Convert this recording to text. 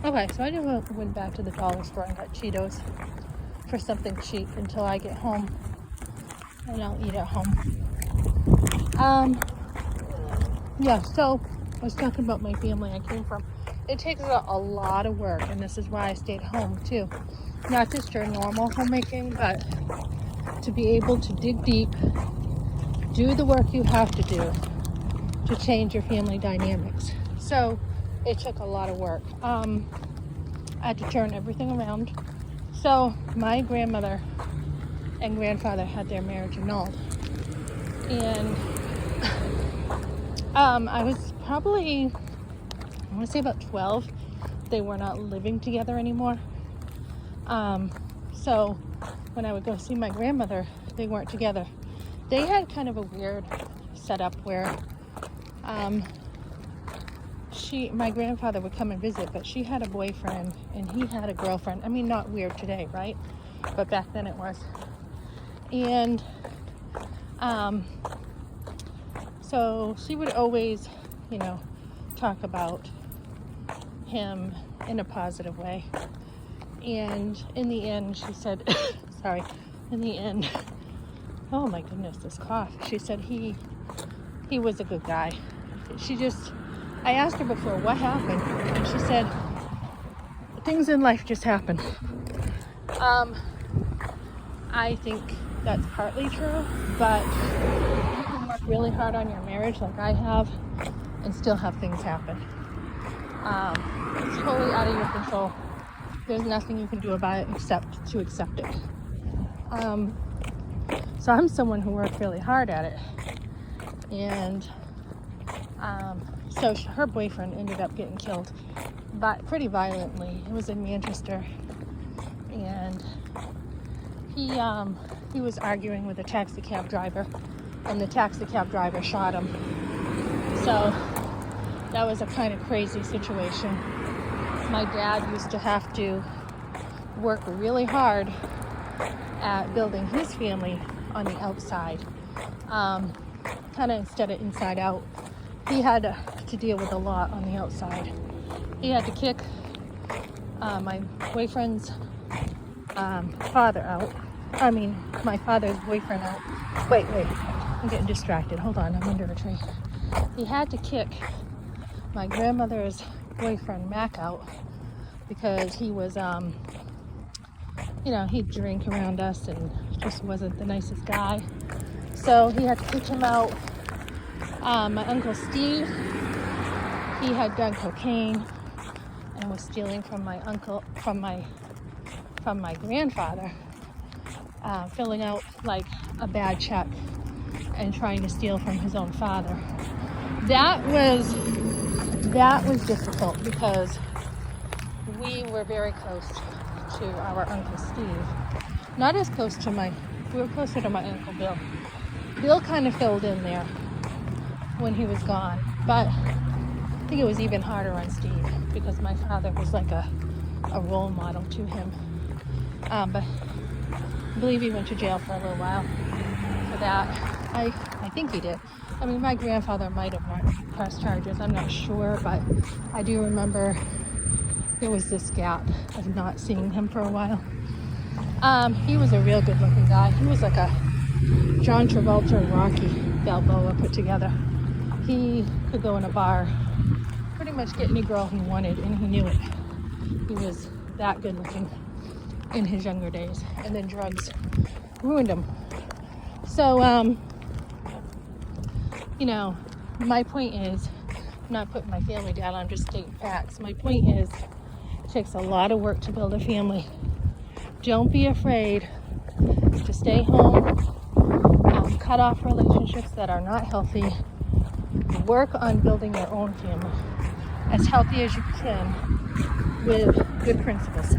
Okay, so I just went back to the dollar store and got Cheetos for something cheap until I get home, and I'll eat at home. Yeah, so I was talking about my family I came from. It takes a lot of work, and this is why I stayed home too. Not just your normal homemaking, but to be able to dig deep, do the work you have to do to change your family dynamics. So it took a lot of work. I had to turn everything around. So my grandmother and grandfather had their marriage annulled, and I was probably, I want to say about 12. They were not living together anymore. So when I would go see my grandmother, they weren't together. They had kind of a weird setup where my grandfather would come and visit, but she had a boyfriend and he had a girlfriend. I mean, not weird today, right? But back then it was. And so she would always, talk about him in a positive way. And in the end, she said, sorry, in the end, oh my goodness, this cough. She said he was a good guy. I asked her before, what happened? And she said, things in life just happen. I think that's partly true, but you can work really hard on your marriage like I have and still have things happen. It's totally out of your control. There's nothing you can do about it except to accept it. So I'm someone who worked really hard at it. And so her boyfriend ended up getting killed, but pretty violently. It was in Manchester. And he was arguing with a taxi cab driver, and the taxi cab driver shot him. So that was a kind of crazy situation. My dad used to have to work really hard at building his family on the outside, kind of instead of inside out. He had to deal with a lot on the outside. He had to kick my boyfriend's father out. I mean, my father's boyfriend out. Wait, I'm getting distracted. Hold on, I'm under a tree. He had to kick my grandmother's boyfriend Mac out because he was, he'd drink around us and just wasn't the nicest guy. So he had to kick him out. My uncle Steve, he had done cocaine and was stealing from my grandfather, filling out like a bad check and trying to steal from his own father. That was difficult because we were very close to our Uncle Steve. Not as close to we were closer to my Uncle Bill. Bill kind of filled in there when he was gone, but I think it was even harder on Steve because my father was like a role model to him. But I believe he went to jail for a little while for that. I think he did. I mean, my grandfather might have pressed charges, I'm not sure, but I do remember there was this gap of not seeing him for a while. He was a real good looking guy. He was like a John Travolta and Rocky Balboa put together. He could go in a bar, pretty much get any girl he wanted, and he knew it. He was that good looking in his younger days, and then drugs ruined him. So, my point is, I'm not putting my family down, I'm just stating facts. My point is, it takes a lot of work to build a family. Don't be afraid to stay home, cut off relationships that are not healthy, work on building your own family as healthy as you can with good principles.